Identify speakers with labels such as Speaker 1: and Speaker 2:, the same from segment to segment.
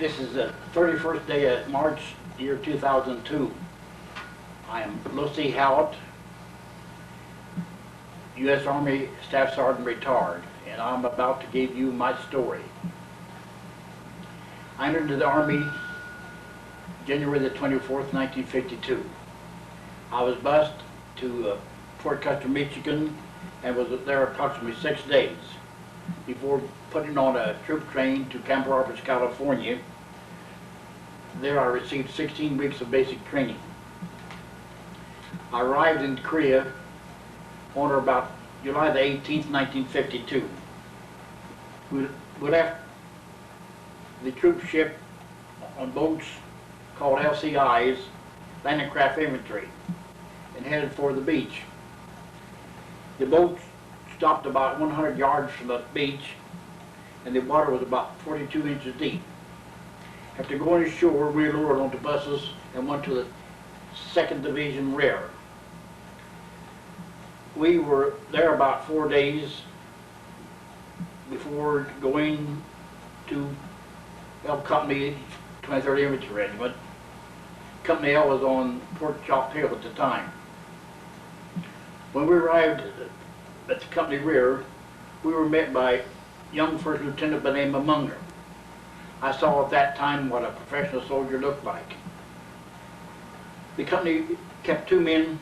Speaker 1: This is the 31st day of March, year 2002. I am Lucy Hallett, U.S. Army Staff Sergeant retired, and I'm about to give you my story. I entered the Army January the 24th, 1952. I was bused to Fort Custer, Michigan, and was there approximately 6 days before putting on a troop train to Camp Roberts, California. There I received 16 weeks of basic training. I arrived in Korea on or about July the 18th, 1952. We left the troop ship on boats called LCIs, landing craft infantry, and headed for the beach. The boat stopped about 100 yards from the beach, and the water was about 42 inches deep. After going ashore, we lowered onto buses and went to the 2nd Division rear. We were there about 4 days before going to L Company 23rd Infantry Regiment. Company L was on Fort Chop Hill at the time. When we arrived at the company rear, we were met by young first lieutenant by the name of Munger. I saw at that time what a professional soldier looked like. The company kept 2 men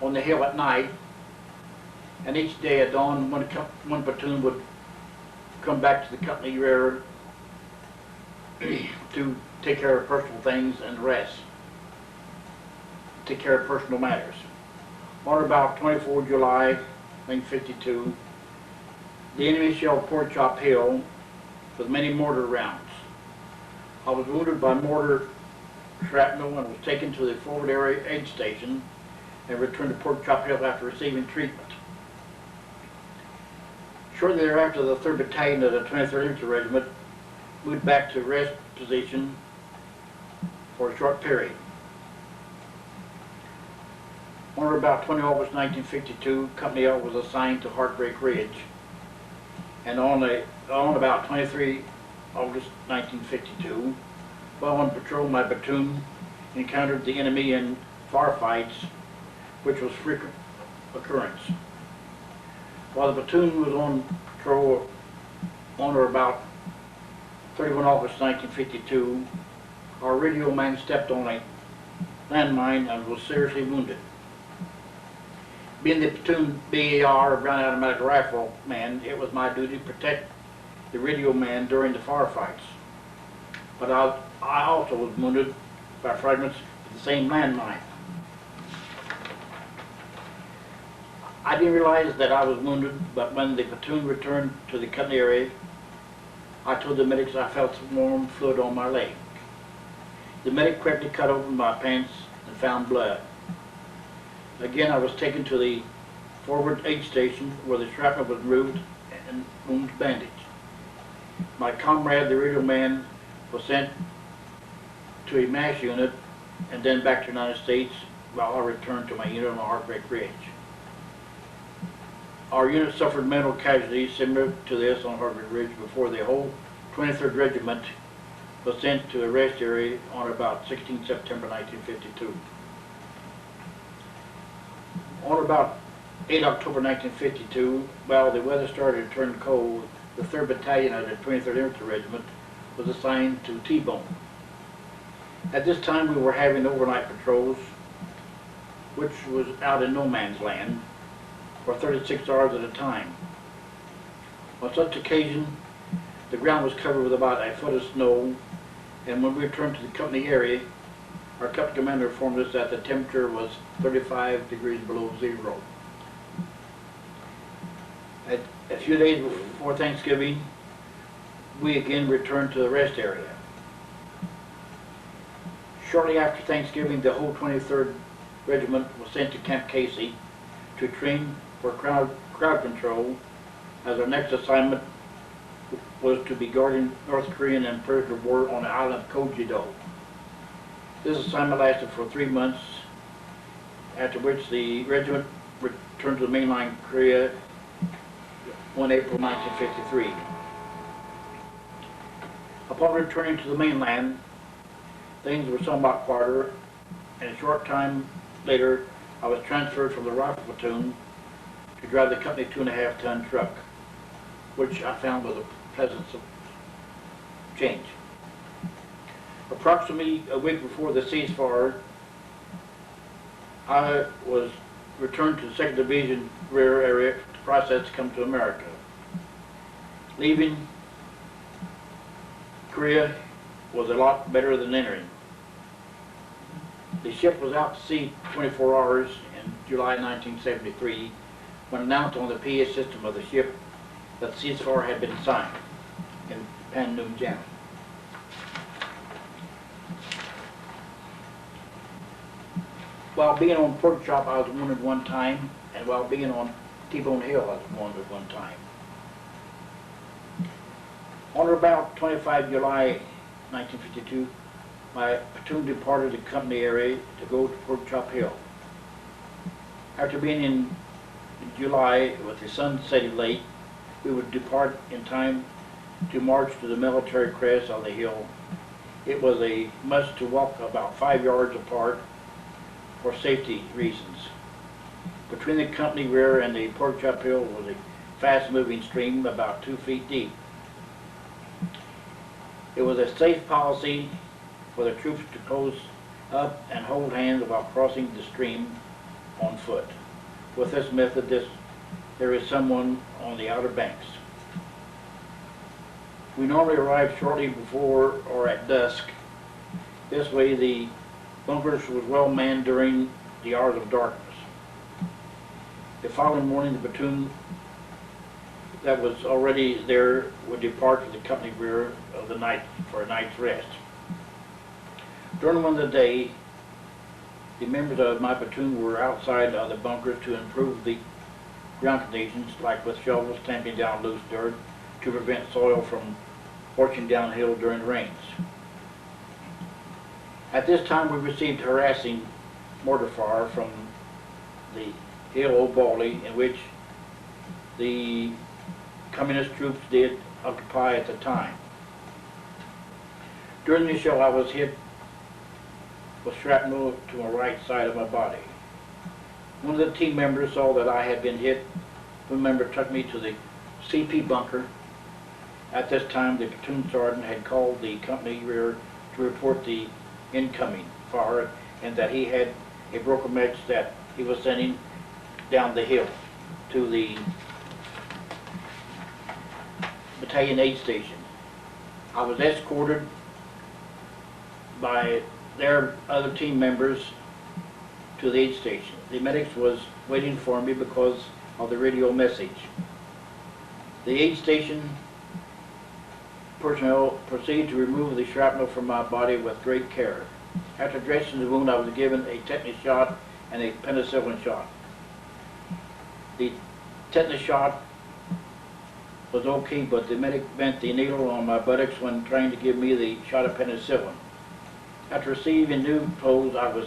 Speaker 1: on the hill at night, and each day at dawn one platoon would come back to the company rear to take care of personal things and rest, take care of personal matters. On about 24 July 1952, the enemy shelled Fort Chop Hill with many mortar rounds. I was wounded by mortar shrapnel and was taken to the forward area aid station and returned to Fort Chop Hill after receiving treatment. Shortly thereafter, the 3rd Battalion of the 23rd Infantry Regiment moved back to rest position for a short period. On about 20 August 1952, Company L was assigned to Heartbreak Ridge, and on about 23 August 1952, while on patrol, my platoon encountered the enemy in firefights, which was frequent occurrence. While the platoon was on patrol on or about 31 August 1952, our radio man stepped on a landmine and was seriously wounded. Being the platoon BAR, ground automatic rifle man, it was my duty to protect the radio man during the firefights. But I also was wounded by fragments of the same landmine. I didn't realize that I was wounded, but when the platoon returned to the company area, I told the medics I felt some warm fluid on my leg. The medic quickly cut open my pants and found blood. Again, I was taken to the forward aid station where the shrapnel was removed and wounds bandaged. My comrade, the radio man, was sent to a MASH unit and then back to the United States while I returned to my unit on Heartbreak Ridge. Our unit suffered mental casualties similar to this on Heartbreak Ridge before the whole 23rd Regiment was sent to a rest area on about 16 September 1952. On about 8 October 1952, while the weather started to turn cold, the 3rd Battalion of the 23rd Infantry Regiment was assigned to T-Bone. At this time we were having overnight patrols, which was out in no man's land, for 36 hours at a time. On such occasion, the ground was covered with about a foot of snow, and when we returned to the company area, our company commander informed us that the temperature was 35 degrees below zero. A few days before Thanksgiving, we again returned to the rest area. Shortly after Thanksgiving, the whole 23rd Regiment was sent to Camp Casey to train for crowd control, as our next assignment was to be guarding North Korean and Persian war on the island of Kojido. This assignment lasted for 3 months, after which the regiment returned to the mainland Korea on April 1953. Upon returning to the mainland, things were somewhat quieter, and a short time later, I was transferred from the rifle platoon to drive the company 2.5-ton truck, which I found was a pleasant change. Approximately a week before the ceasefire, I was returned to the 2nd Division rear area to process to come to America. Leaving Korea was a lot better than entering. The ship was out to sea 24 hours in July 1973 when announced on the PA system of the ship that the ceasefire had been signed in Panmunjom. While being on Pork Chop, I was wounded one time, and while being on T-Bone Hill, I was wounded one time. On or about 25 July 1952, my platoon departed the company area to go to Pork Chop Hill. After being in July with the sun setting late, we would depart in time to march to the military crest on the hill. It was a must to walk about 5 yards apart for safety reasons. Between the company rear and the Pork Chop Hill was a fast-moving stream about 2 feet deep. It was a safe policy for the troops to close up and hold hands while crossing the stream on foot. With this method, there is someone on the outer banks. We normally arrive shortly before or at dusk. This way the bunkers was well manned during the hours of darkness. The following morning, the platoon that was already there would depart to the company rear of the night for a night's rest. During one of the day, the members of my platoon were outside of the bunkers to improve the ground conditions, like with shovels stamping down loose dirt to prevent soil from washing downhill during rains. At this time, we received harassing mortar fire from the hill of Baldy, in which the communist troops did occupy at the time. During the shell, I was hit with shrapnel to my right side of my body. One of the team members saw that I had been hit. One member took me to the CP bunker. At this time, the platoon sergeant had called the company rear to report the incoming fire and that he had a broken match that he was sending down the hill to the battalion aid station. I was escorted by their other team members to the aid station. The medics was waiting for me because of the radio message. The aid station personnel proceeded to remove the shrapnel from my body with great care. After dressing the wound, I was given a tetanus shot and a penicillin shot. The tetanus shot was okay, but the medic bent the needle on my buttocks when trying to give me the shot of penicillin. After receiving new clothes, I was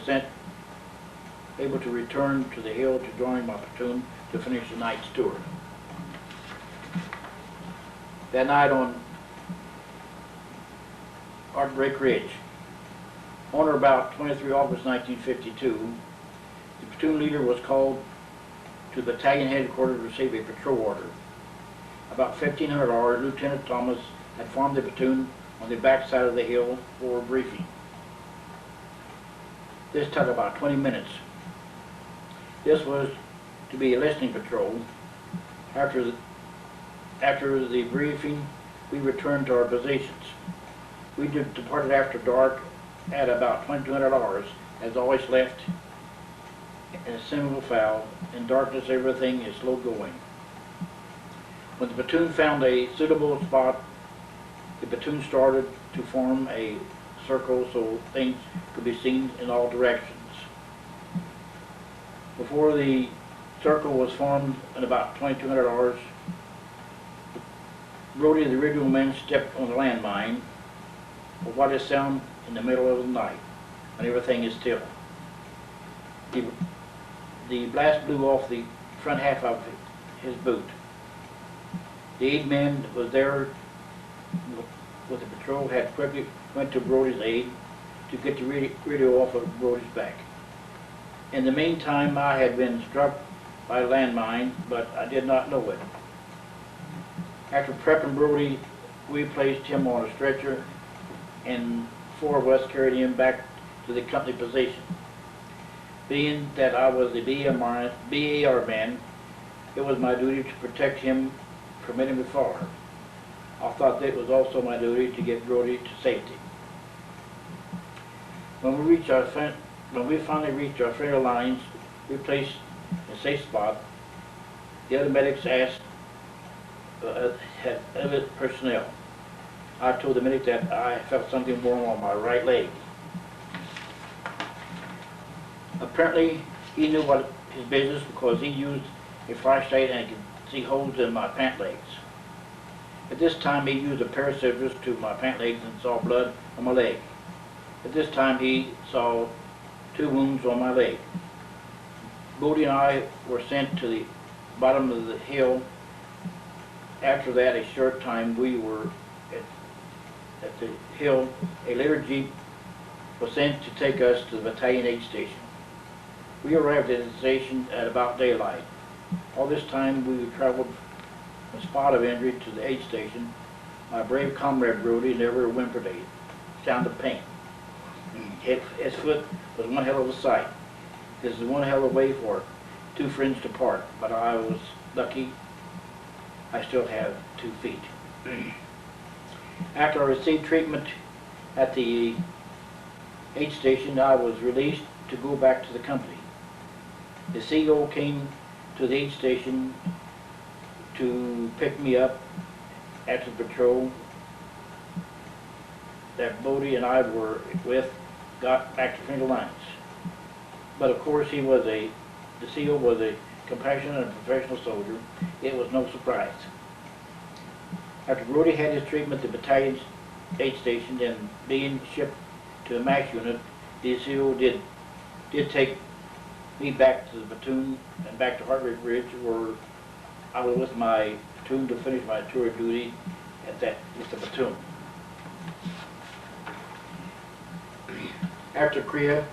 Speaker 1: able to return to the hill to join my platoon to finish the night's tour. That night on Heartbreak Ridge, on or about 23 August 1952, the platoon leader was called to battalion headquarters to receive a patrol order. About 1500 hours, Lieutenant Thomas had formed the platoon on the back side of the hill for a briefing. This took about 20 minutes. This was to be a listening patrol. After the briefing, we returned to our positions. We departed after dark at about 2200 hours, as always left in a single file. In darkness, everything is slow going. When the platoon found a suitable spot, the platoon started to form a circle so things could be seen in all directions. Before the circle was formed in about 2200 hours, Brody, the original man, stepped on the landmine. But what is sound in the middle of the night when everything is still? The blast blew off the front half of his boot. The aid man was there with the patrol had quickly went to Brody's aid to get the radio off of Brody's back. In the meantime, I had been struck by a landmine, but I did not know it. After prepping Brody, we placed him on a stretcher, and 4 of us carried him back to the company position. Being that I was the BAR man, it was my duty to protect him from any fire. I thought that it was also my duty to get Brody to safety. When we finally reached our fair lines, we placed in a safe spot. The other medics asked had other personnel. I told the medic that I felt something warm on my right leg. Apparently, he knew what his business because he used a flashlight and could see holes in my pant legs. At this time, he used a pair of scissors to my pant legs and saw blood on my leg. At this time, he saw 2 wounds on my leg. Brody and I were sent to the bottom of the hill. After that, a short time, we were at the hill. A later jeep was sent to take us to the battalion aid station. We arrived at the station at about daylight. All this time, we traveled from a spot of injury to the aid station. My brave comrade Brody never whimpered a sound of pain. His foot was one hell of a sight. This is one hell of a way for 2 friends to part, but I was lucky I still have 2 feet. After I received treatment at the aid station, I was released to go back to the company. The CO came to the aid station to pick me up after the patrol that Brody and I were with got back to finger lines. But of course the CO was a compassionate and professional soldier. It was no surprise. After Brody had his treatment at the battalion's aid station and being shipped to a MAX unit, the CO did take me back to the platoon and back to Heartbreak Ridge, where I was with my platoon to finish my tour of duty with the platoon. After Korea,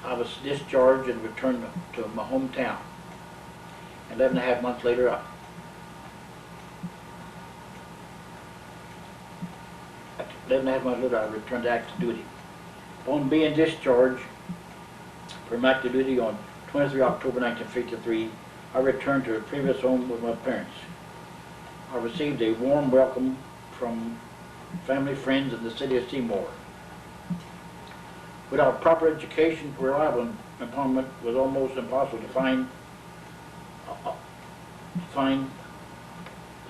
Speaker 1: I was discharged and returned to my hometown. 11.5 months later, I returned to active duty. Upon being discharged from active duty on 23 October 1953, I returned to a previous home with my parents. I received a warm welcome from family, friends in the city of Seymour. Without proper education, reliable employment was almost impossible to find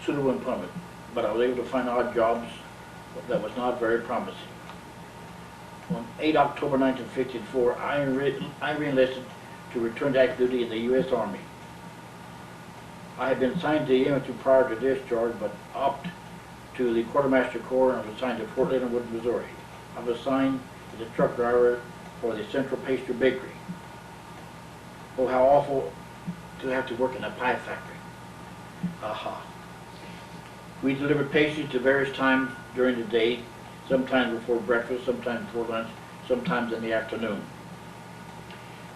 Speaker 1: suitable employment, but I was able to find odd jobs that was not very promising. On 8 October 1954, I re-enlisted to return to active duty in the U.S. Army. I had been assigned to the infantry prior to discharge, but opted to the Quartermaster Corps and was assigned to Fort Leonard Wood, Missouri. I was assigned as a truck driver for the Central Pastry Bakery. Oh, how awful to have to work in a pie factory. Aha. We delivered pastries to various times during the day, sometimes before breakfast, sometimes before lunch, sometimes in the afternoon.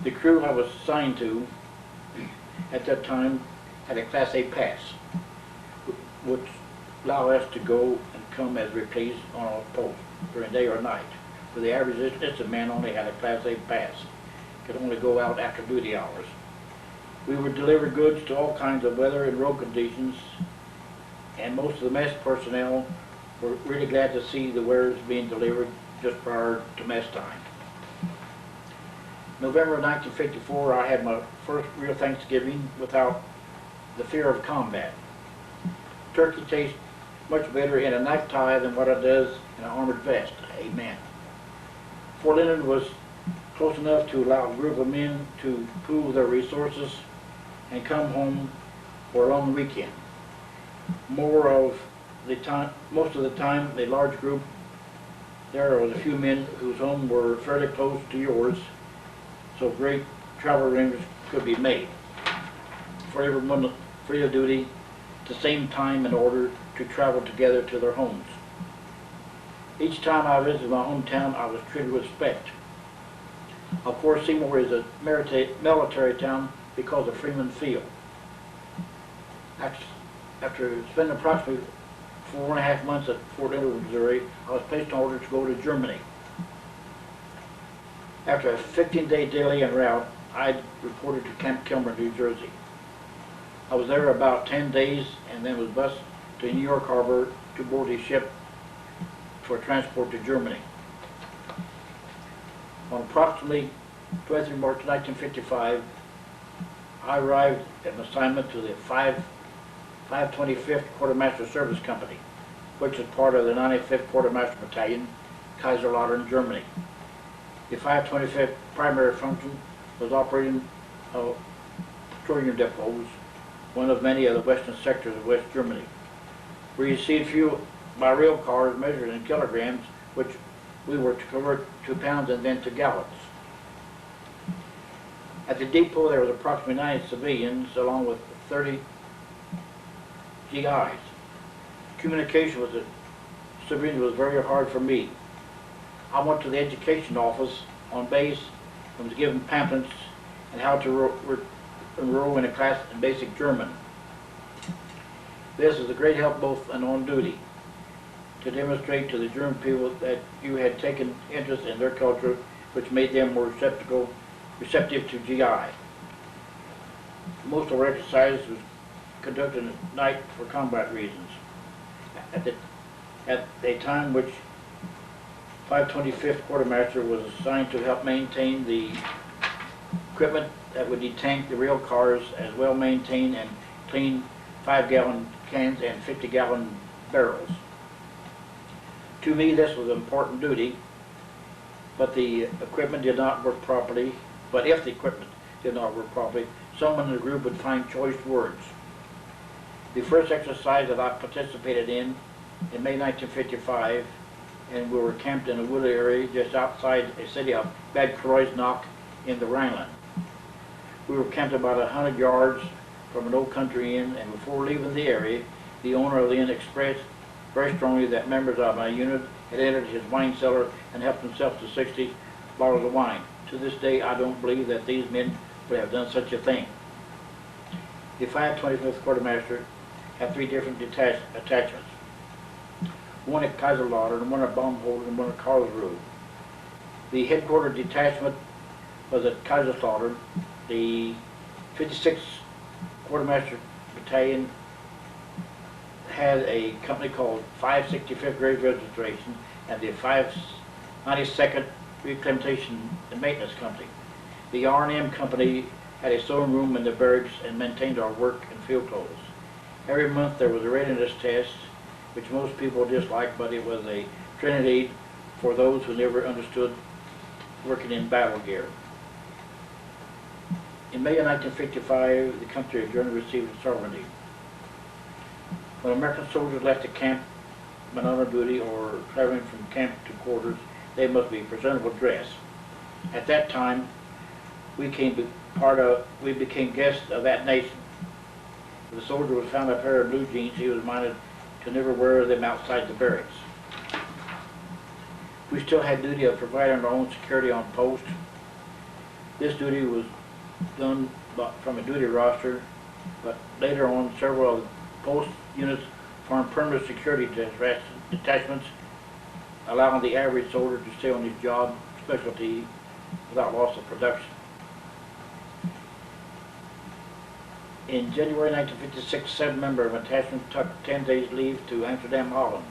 Speaker 1: The crew I was assigned to at that time had a Class A pass, which allowed us to go and come as replaced on our post during day or night. For the average enlisted man only had a Class A pass, could only go out after duty hours. We would deliver goods to all kinds of weather and road conditions, and most of the mess personnel were really glad to see the wares being delivered just prior to mess time. November of 1954, I had my first real Thanksgiving without the fear of combat. Turkey tastes much better in a knife tie than what it does in an armored vest. Amen. Fort Leonard was close enough to allow a group of men to pool their resources and come home for a long weekend. Most of the time, a large group, there was a few men whose homes were fairly close to yours, so great travel arrangements could be made for everyone free of duty at the same time in order to travel together to their homes. Each time I visited my hometown, I was treated with respect. Of course, Seymour is a military town because of Freeman Field. After spending approximately 4.5 months at Fort Edward, Missouri, I was placed on order to go to Germany. After a 15-day daily en route, I reported to Camp Kilmer, New Jersey. I was there about 10 days and then was bused to New York Harbor to board a ship for transport to Germany. On approximately 23 March 1955, I arrived at an assignment to the 525th Quartermaster Service Company, which is part of the 95th Quartermaster Battalion, Kaiserslautern, Germany. The 525th primary function was operating petroleum depots, one of many of the western sectors of West Germany. We received fuel by rail cars measured in kilograms, which we were to convert to pounds and then to gallons. At the depot there was approximately 90 civilians along with 30 GIs. Communication with the civilians was very hard for me. I went to the education office on base and was given pamphlets on how to enroll in a class in basic German. This is a great help both and on duty to demonstrate to the German people that you had taken interest in their culture, which made them more receptive to GI. Most of our exercise was conducted at night for combat reasons. At a time which 525th Quartermaster was assigned to help maintain the equipment that would detank the rail cars, as well maintain and clean 5-gallon cans and 50-gallon barrels. To me, this was an important duty, but the equipment did not work properly. But if the equipment did not work properly, someone in the group would find choice words. The first exercise that I participated in May 1955, and we were camped in a wooded area just outside a city of Bad Kreuznach in the Rhineland. We were camped about 100 yards from an old country inn, and before leaving the area, the owner of the inn expressed very strongly that members of my unit had entered his wine cellar and helped himself to 60 bottles of wine. To this day, I don't believe that these men would have done such a thing. The 525th Quartermaster had 3 different attachments. One at Kaiserslautern, one at Baumholder, and one at Karlsruhe. The headquarters detachment was at Kaiserslautern. The 56th Quartermaster Battalion had a company called 565th Grave Registration and the 592nd Reclamation and Maintenance Company. The R&M Company had a sewing room in the barracks and maintained our work and field clothes. Every month there was a readiness test, which most people disliked, but it was a training aid for those who never understood working in battle gear. In May of 1955, the country of Germany received its sovereignty. When American soldiers left the camp when on duty or traveling from camp to quarters, they must be presentable dressed. At that time, we became guests of that nation. If the soldier was found a pair of blue jeans, he was minded to never wear them outside the barracks. We still had duty of providing our own security on post. This duty was done from a duty roster, but later on several of the post units formed permanent security detachments, allowing the average soldier to stay on his job specialty without loss of production. In January 1956, 7 members of an attachment took 10 days leave to Amsterdam, Holland.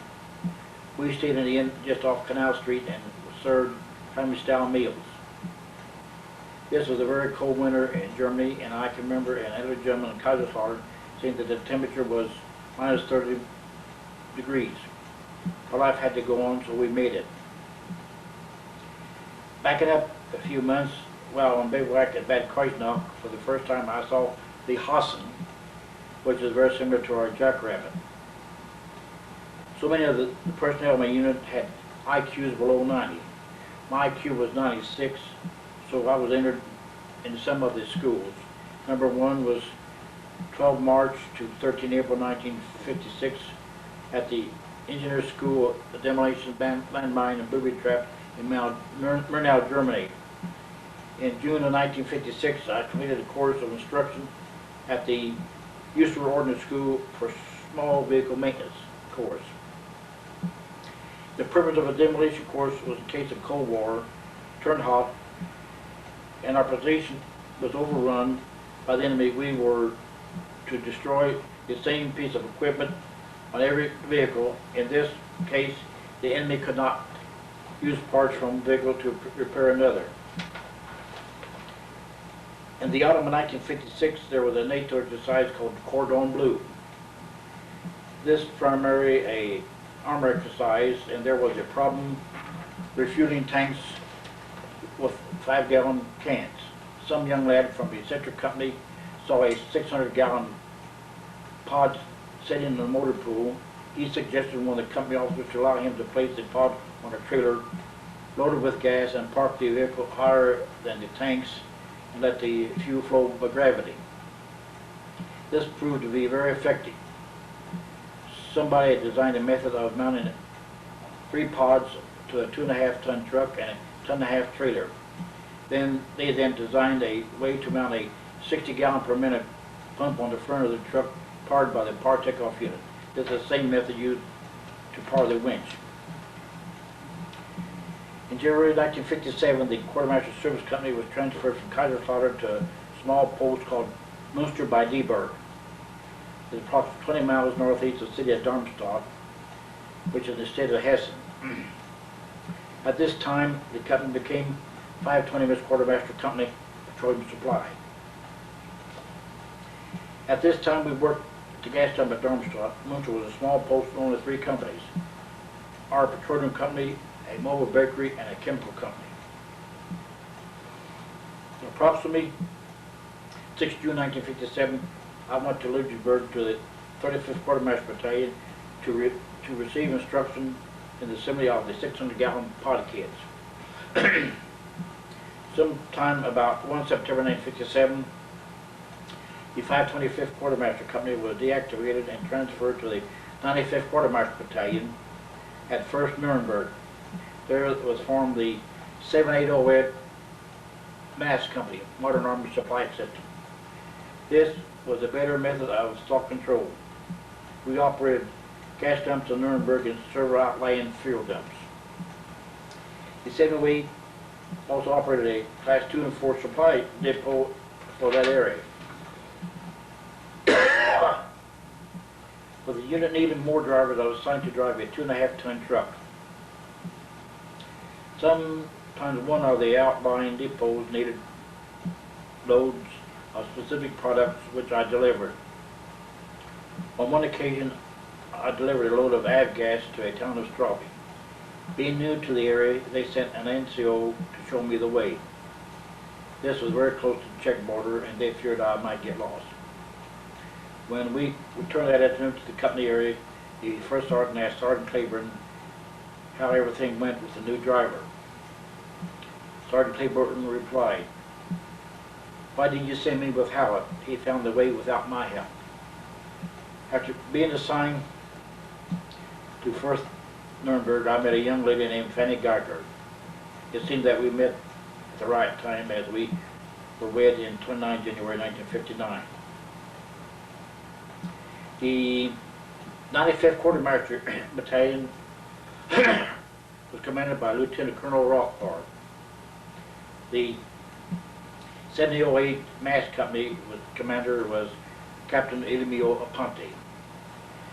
Speaker 1: We stayed in the inn just off Canal Street and served family-style meals. This was a very cold winter in Germany, and I can remember an elderly gentleman in Kaiserslautern saying that the temperature was minus 30 degrees. Our life had to go on, so we made it. Backing up a few months, while on bivouac at Bad Kreuznach, for the first time I saw the Hasen, which is very similar to our jackrabbit. So many of the personnel in my unit had IQs below 90. My IQ was 96, so I was entered in some of the schools. Number 1 was 12 March to 13 April 1956, at the Engineer School, the demolition landmine and booby trap in Murnau, Germany. In June of 1956, I completed a course of instruction at the Uster Ordnance School for small vehicle maintenance course. The purpose of a demolition course was in case of Cold War, turned hot, and our position was overrun by the enemy. We were to destroy the same piece of equipment on every vehicle. In this case, the enemy could not use parts from the vehicle to repair another. In the autumn of 1956, there was a NATO exercise called Cordon Bleu. This primarily a armor exercise, and there was a problem refueling tanks with 5-gallon cans. Some young lad from the eccentric company saw a 600-gallon pod sitting in the motor pool. He suggested one of the company officers to allow him to place the pod on a trailer loaded with gas and park the vehicle higher than the tanks and let the fuel flow by gravity. This proved to be very effective. Somebody had designed a method of mounting 3 pods to a 2.5-ton truck and a 1.5-ton trailer. They designed a way to mount a 60-gallon per minute pump on the front of the truck powered by the power takeoff unit. This is the same method used to power the winch. In January 1957, the Quartermaster Service Company was transferred from Kaiserslautern to a small post called Münster by Dieburg. It's approximately 20 miles northeast of the city of Darmstadt, which is in the state of Hessen. At this time, the company became 520 Miss Quartermaster Company, Petroleum Supply. At this time, we worked at the gas dump at Darmstadt. Münster was a small post with only 3 companies: our petroleum company, a mobile bakery, and a chemical company. Approximately 6 June 1957, I went to Ludwigsburg to the 35th Quartermaster Battalion to receive instruction in the assembly of the 600-gallon pod kits. Sometime about 1 September 1957, the 525th Quartermaster Company was deactivated and transferred to the 95th Quartermaster Battalion at 1st Nuremberg. There was formed the 7808 MAS Company, Modern Army Supply System. This was a better method of stock control. We operated gas dumps in Nuremberg and several outlying fuel dumps. The 708 also operated a Class 2 and 4 supply depot for that area. With the unit needing more drivers, I was assigned to drive a 2.5-ton truck. Sometimes one of the outlying depots needed loads of specific products which I delivered. On one occasion, I delivered a load of avgas to a town of Straubing. Being new to the area, they sent an NCO to show me the way. This was very close to the Czech border, and they feared I might get lost. When we returned that afternoon to the company area, the first sergeant asked Sergeant Claiborne how everything went with the new driver. Sergeant Claiborne replied, "Why didn't you send me with Hallett? He found the way without my help." After being assigned to 1st Nuremberg, I met a young lady named Fanny Geiger. It seemed that we met at the right time, as we were wed in 29 January 1959. The 95th Quartermaster Battalion was commanded by Lieutenant Colonel Rothbard. The 7008 MAS Company commander was Captain Elimio Aponte.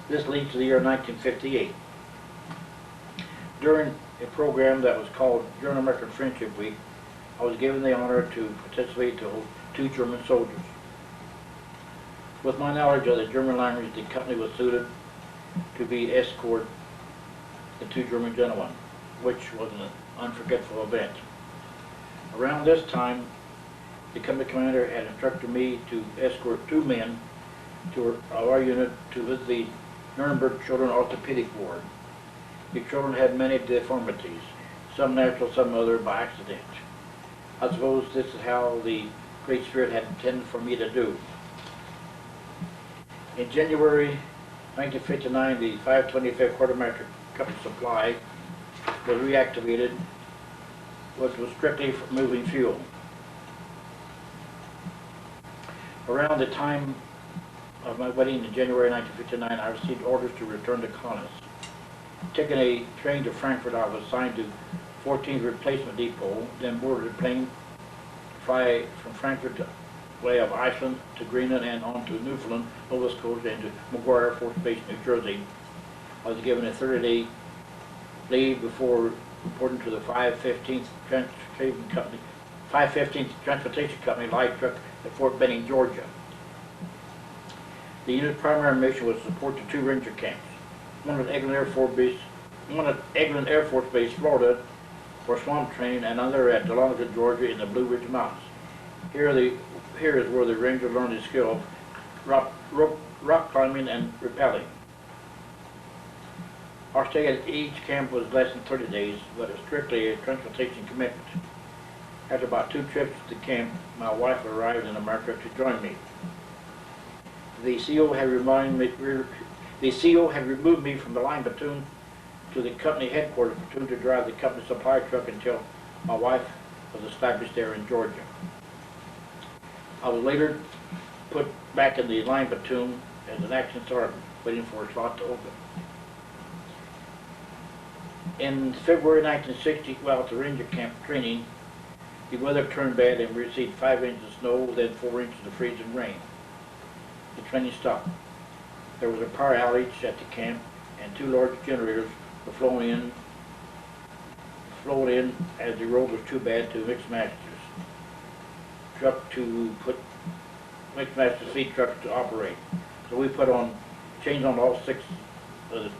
Speaker 1: This leads to the year 1958. During a program that was called German-American Friendship Week, I was given the honor to participate to hold 2 German soldiers. With my knowledge of the German language, the company was suited to be escort the 2 German gentlemen, which was an unforgettable event. Around this time, the company commander had instructed me to escort 2 men to our unit to visit the Nuremberg Children Orthopedic Ward. The children had many deformities, some natural, some other by accident. I suppose this is how the Great Spirit had intended for me to do. In January 1959, the 525th Quartermaster Company Supply was reactivated, which was strictly for moving fuel. Around the time of my wedding in January 1959, I received orders to return to Connors. Taking a train to Frankfurt, I was assigned to 14th Replacement Depot, then boarded a plane to fly from Frankfurt to way of Iceland to Greenland and on to Newfoundland, Nova Scotia, and to McGuire Air Force Base, New Jersey. I was given a 30-day leave before reporting to the 515th Transportation Company light truck at Fort Benning, Georgia. The unit's primary mission was to support the two Ranger camps, one at Eglin Air Force Base, Florida, for swamp training, and another at Dahlonega, Georgia, in the Blue Ridge Mountains. Here is where the Ranger learned his skill of rock climbing and rappelling. Our stay at each camp was less than 30 days, but it was strictly a transportation commitment. After about 2 trips to camp, my wife arrived in America to join me. The CO had removed me from the line platoon to the company headquarters platoon to drive the company supply truck until my wife was established there in Georgia. I was later put back in the line platoon as an action sergeant, waiting for a slot to open. In February 1960, while at the Ranger camp training, the weather turned bad and we received 5 inches of snow, then 4 inches of freezing rain. The training stopped. There was a power outage at the camp, and 2 large generators were flowed in as the road was too bad to Mixmaster's truck to put Mixmaster's feed trucks to operate. So we changed on all 6 of the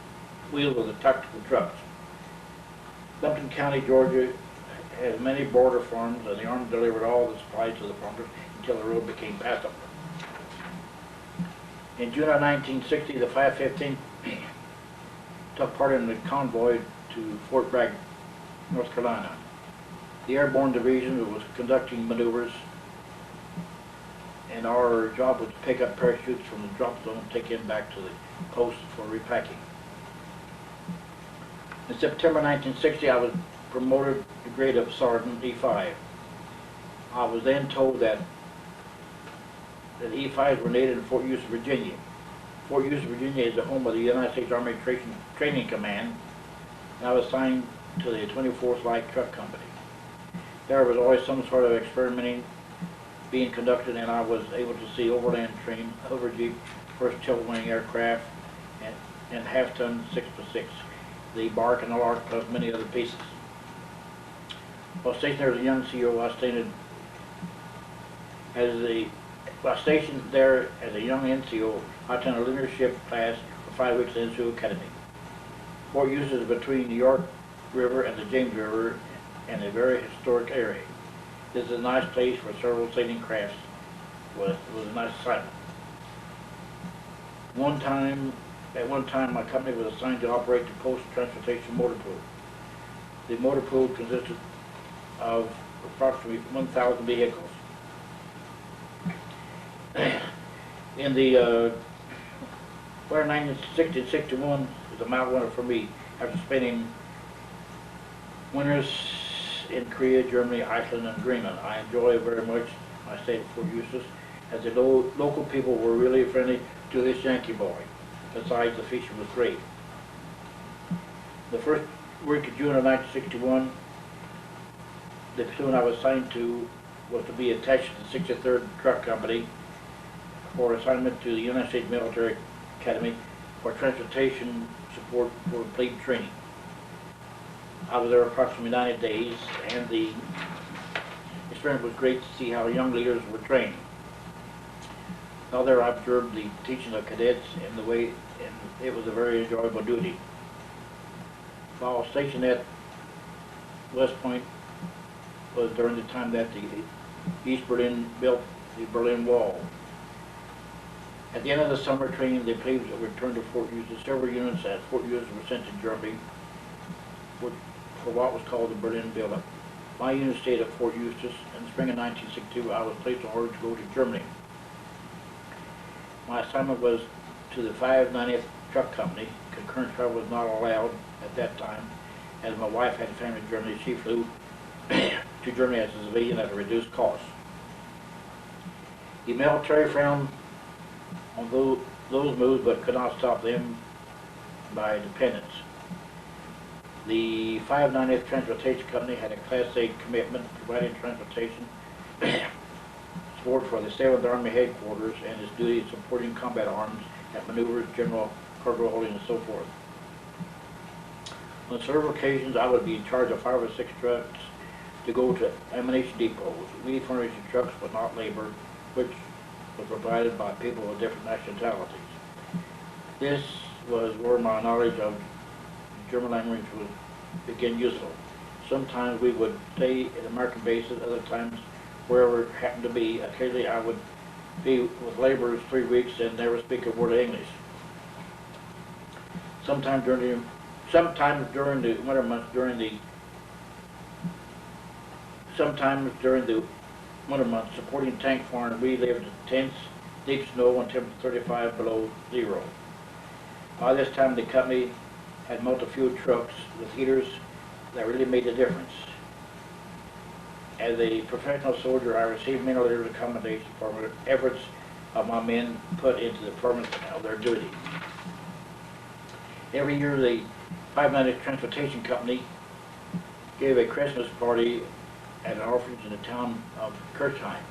Speaker 1: wheels of the tactical trucks. Lumpkin County, Georgia has many border farms, and the Army delivered all the supplies to the farmers until the road became passable. In June of 1960, the 515 took part in the convoy to Fort Bragg, North Carolina. The Airborne Division was conducting maneuvers, and our job was to pick up parachutes from the drop zone and take them back to the post for repacking. In September 1960, I was promoted to the grade of Sergeant E5. I was then told that E5s were needed in Fort Eustis, Virginia. Fort Eustis, Virginia is the home of the United States Army Training Command, and I was assigned to the 24th Light Truck Company. There was always some sort of experimenting being conducted, and I was able to see overland train, hover jeep, first tilt-wing aircraft, and half-ton 6x6, the bark and the lark, plus many other pieces. While stationed there as a young CO, I stationed there as a young NCO, I attended a leadership class for 5 weeks at NCO Academy. Fort Eustis is between the York River and the James River in a very historic area. This is a nice place for several sailing crafts. It was a nice assignment. At one time, my company was assigned to operate the Coast Transportation Motor Pool. The motor pool consisted of approximately 1,000 vehicles. In the winter 1960-61 was a mild winter for me after spending winters in Korea, Germany, Iceland, and Greenland. I enjoy very much my stay at Fort Eustis, as the local people were really friendly to this Yankee boy. Besides, the fishing was great. The first week of June of 1961, the platoon I was assigned to was to be attached to the 63rd Truck Company for assignment to the United States Military Academy for transportation support for plebe training. I was there approximately 90 days, and the experience was great to see how young leaders were trained. While there, I observed the teaching of cadets and it was a very enjoyable duty. While stationed at West Point was during the time that the East Berlin built the Berlin Wall. At the end of the summer training, the plebes returned to Fort Eustis. Several units at Fort Eustis were sent to Germany for what was called the Berlin buildup. My unit stayed at Fort Eustis. In the spring of 1962, I was placed on order to go to Germany. My assignment was to the 590th truck company. Concurrent travel was not allowed at that time. As my wife had family in Germany, she flew to Germany as a civilian at a reduced cost. The military frowned on those moves, but could not stop them by independence. The 590th Transportation Company had a Class A commitment providing transportation support for the 7th Army Headquarters and its duties supporting combat arms at maneuvers, general cargo holding, and so forth. On several occasions, I would be in charge of 5 or 6 trucks to go to ammunition depots. We furnished the trucks, but not labor, which was provided by people of different nationalities. This was where my knowledge of German language would begin useful. Sometimes we would stay at American bases, other times wherever it happened to be. Occasionally I would be with laborers 3 weeks and never speak a word of English. Sometimes during the winter months, supporting tank farms, we lived in tents, deep snow, and temperature 35 below zero. By this time, the company had multi-fuel trucks with heaters that really made a difference. As a professional soldier, I received many letters of commendation for the efforts of my men put into the performance of their duty. Every year, the 590 Transportation Company gave a Christmas party at an orphanage in the town of Kirchheim.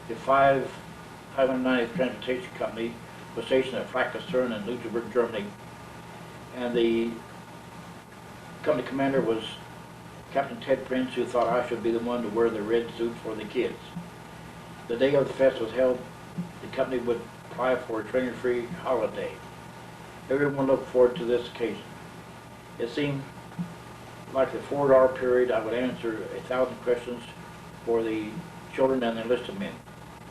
Speaker 1: The 590th Transportation Company was stationed at Frankfurt in Luxembourg, Germany, and the company commander was Captain Ted Prince, who thought I should be the one to wear the red suit for the kids. The day of the fest was held, the company would apply for a training-free holiday. Everyone looked forward to this occasion. It seemed like the 4-hour period I would answer 1,000 questions for the children and the enlisted men.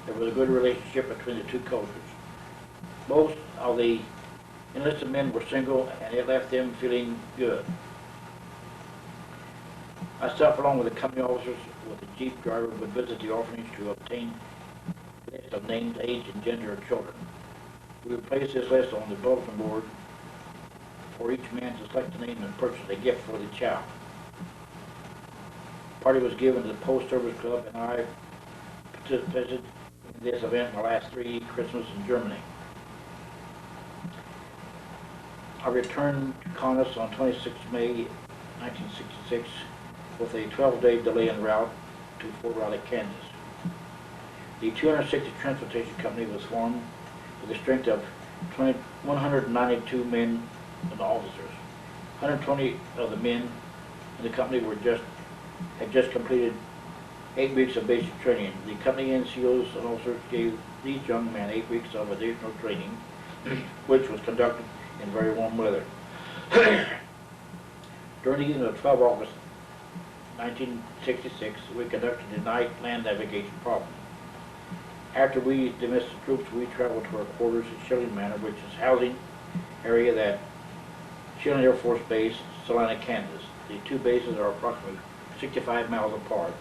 Speaker 1: There was a good relationship between the two cultures. Most of the enlisted men were single, and it left them feeling good. I stopped along with the company officers with the jeep driver would visit the orphanage to obtain a list of names, age, and gender of children. We would place this list on the bulletin board for each man to select the name and purchase a gift for the child. The party was given to the Post Service Club, and I participated in this event my last 3 Christmases in Germany. I returned to Kaunas on 26 May 1966 with a 12-day delay en route to Fort Riley, Kansas. The 260 Transportation Company was formed with a strength of 192 men and officers. 120 of the men in the company had just completed 8 weeks of basic training. The company NCOs and officers gave these young men 8 weeks of additional training, which was conducted in very warm weather. During the evening of 12 August 1966, we conducted the night land navigation problem. After we dismissed the troops, we traveled to our quarters at Shilling Manor, which is housing area at Shilling Air Force Base, Salina, Kansas. The 2 bases are approximately 65 miles apart.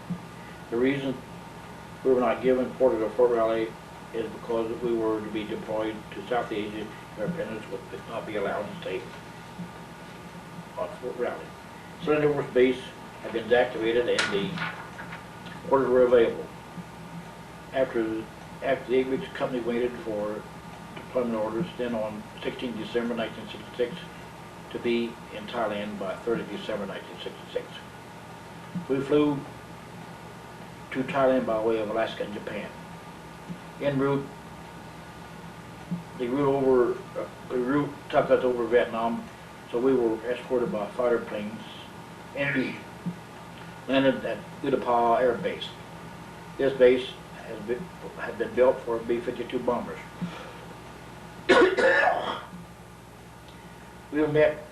Speaker 1: The reason we were not given quarters at Fort Riley is because we were to be deployed to South Asia. Our parents would not be allowed to stay on Fort Riley. Salina Air Force Base had been deactivated and the quarters were available. After the 8 weeks, the company waited for deployment orders, then on 16 December 1966 to be in Thailand by 30 December 1966. We flew to Thailand by way of Alaska and Japan. En route, the route took us over Vietnam, so we were escorted by fighter planes and we landed at Utapao Air Base. This base had been built for B-52 bombers. We were met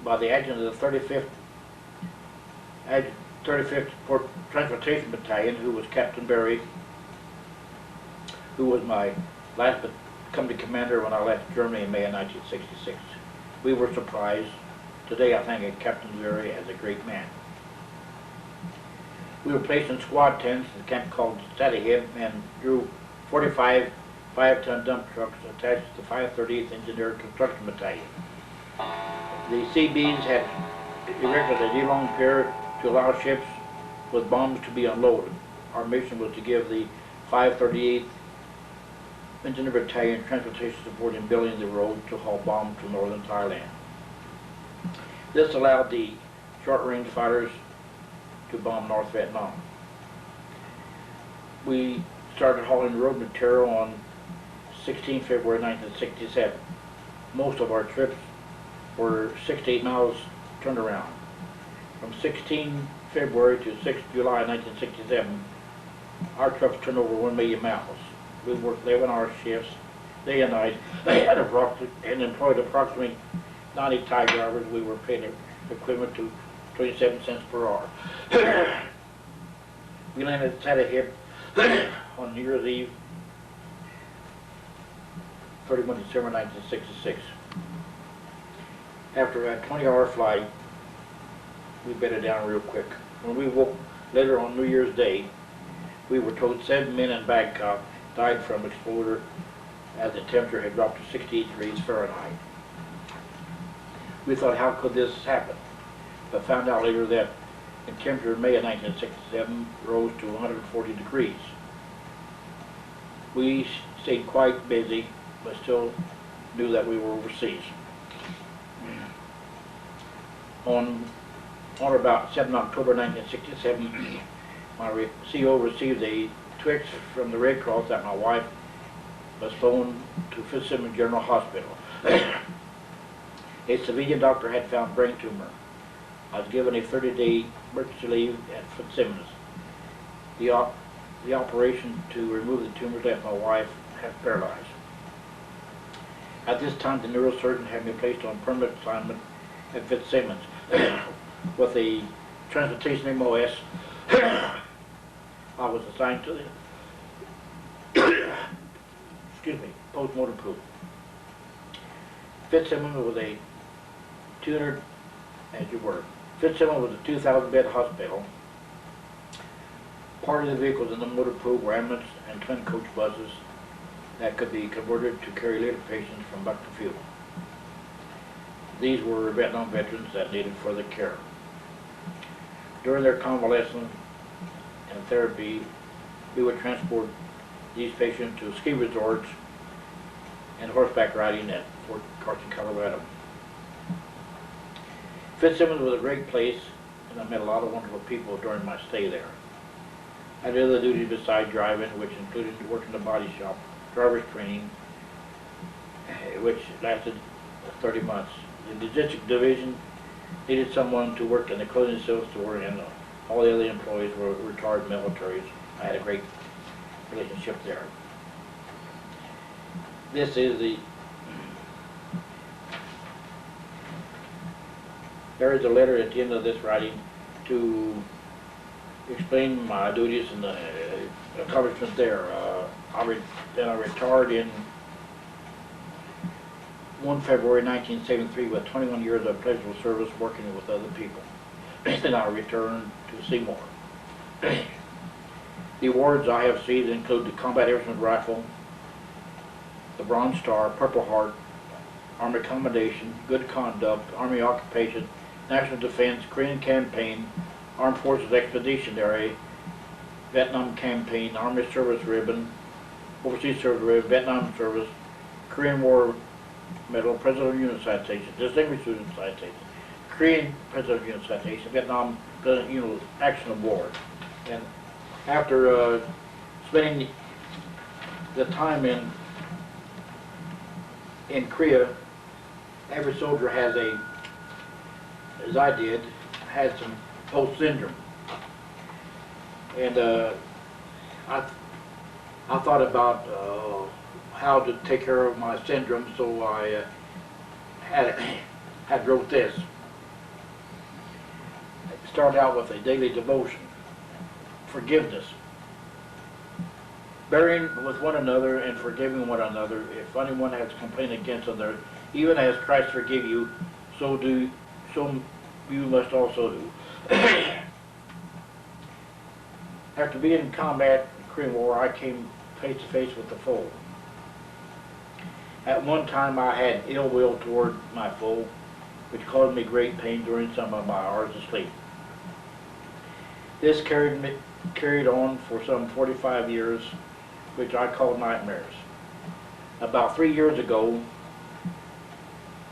Speaker 1: by the adjutant of the 35th Transportation Battalion, who was Captain Berry, who was my last company commander when I left Germany in May of 1966. We were surprised. Today I think of Captain Berry as a great man. We were placed in squad tents in a camp called Stadyhead and drew 45 5-ton dump trucks attached to the 538th Engineered Construction Battalion. The CBs had erected a D-long pier to allow ships with bombs to be unloaded. Our mission was to give the 538th Engineer Battalion transportation support in building the road to haul bombs to northern Thailand. This allowed the short-range fighters to bomb North Vietnam. We started hauling road material on 16 February 1967. Most of our trips were 6 to 8 miles turnaround. From 16 February to 6 July 1967, our trucks turned over 1 million miles. We worked 11-hour shifts, day and night, and employed approximately 90 Thai drivers. We were paid equivalent to 27 cents per hour. We landed at Hallett on New Year's Eve, 31 December 1966. After a 20-hour flight, we bedded down real quick. When we woke later on New Year's Day, we were told 7 men in Bangkok died from exposure as the temperature had dropped to 68 degrees Fahrenheit. We thought, how could this happen? But found out later that the temperature in May of 1967 rose to 140 degrees. We stayed quite busy, but still knew that we were overseas. On or about 7 October 1967, my CO received a text from the Red Cross that my wife was flown to Fitzsimmons General Hospital. A civilian doctor had found brain tumor. I was given a 30-day emergency leave at Fitzsimmons. The operation to remove the tumor left my wife half paralyzed. At this time, the neurosurgeon had me placed on permanent assignment at Fitzsimmons with a transportation MOS. I was assigned to the post-mortem pool. Fitzsimmons was a 200, Fitzsimmons was a 2,000-bed hospital. Part of the vehicles in the motor pool were ambulance and twin coach buses that could be converted to carry later patients from Buckner Field. These were Vietnam veterans that needed further care. During their convalescence and therapy, we would transport these patients to ski resorts and horseback riding at Fort Carson, Colorado. Fitzsimmons was a great place, and I met a lot of wonderful people during my stay there. I had other duties besides driving, which included working in the body shop, driver's training, which lasted 30 months. The logistics division needed someone to work in the clothing sales store, and all the other employees were retired militaries. I had a great relationship there. This is there is a letter at the end of this writing to explain my duties and the accomplishments there. Then I retired in 1 February 1973 with 21 years of pleasurable service working with other people. Then I returned to Seymour. The awards I have received include the Combat Airman's Rifle, the Bronze Star, Purple Heart, Army Commendation, Good Conduct, Army Occupation, National Defense, Korean Campaign, Armed Forces Expeditionary, Vietnam Campaign, Army Service Ribbon, Overseas Service Ribbon, Vietnam Service, Korean War Medal, President of the Union Citation, Distinguished Student Citation, Korean President of the Union Citation, Vietnam President of the Union Action Award. And after spending the time in Korea, every soldier has as I did, had some post syndrome. And I thought about how to take care of my syndrome, so I had wrote this. It started out with a daily devotion, forgiveness, bearing with one another and forgiving one another. If anyone has complained against another, even as Christ forgave you, so you must also do. After being in combat in the Korean War, I came face to face with the foe. At one time I had ill will toward my foe, which caused me great pain during some of my hours of sleep. This carried on for some 45 years, which I call nightmares. About 3 years ago,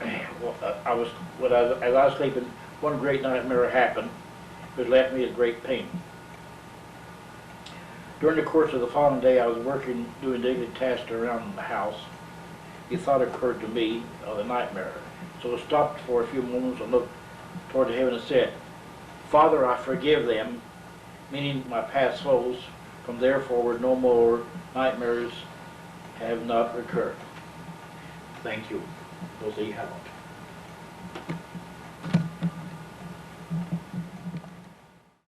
Speaker 1: as I was sleeping, one great nightmare happened, which left me in great pain. During the course of the following day, I was working, doing daily tasks around the house. The thought occurred to me of the nightmare. So I stopped for a few moments and looked toward heaven and said, "Father, I forgive them," meaning my past foes. From there forward, no more nightmares have not recurred. Thank you. We'll see how.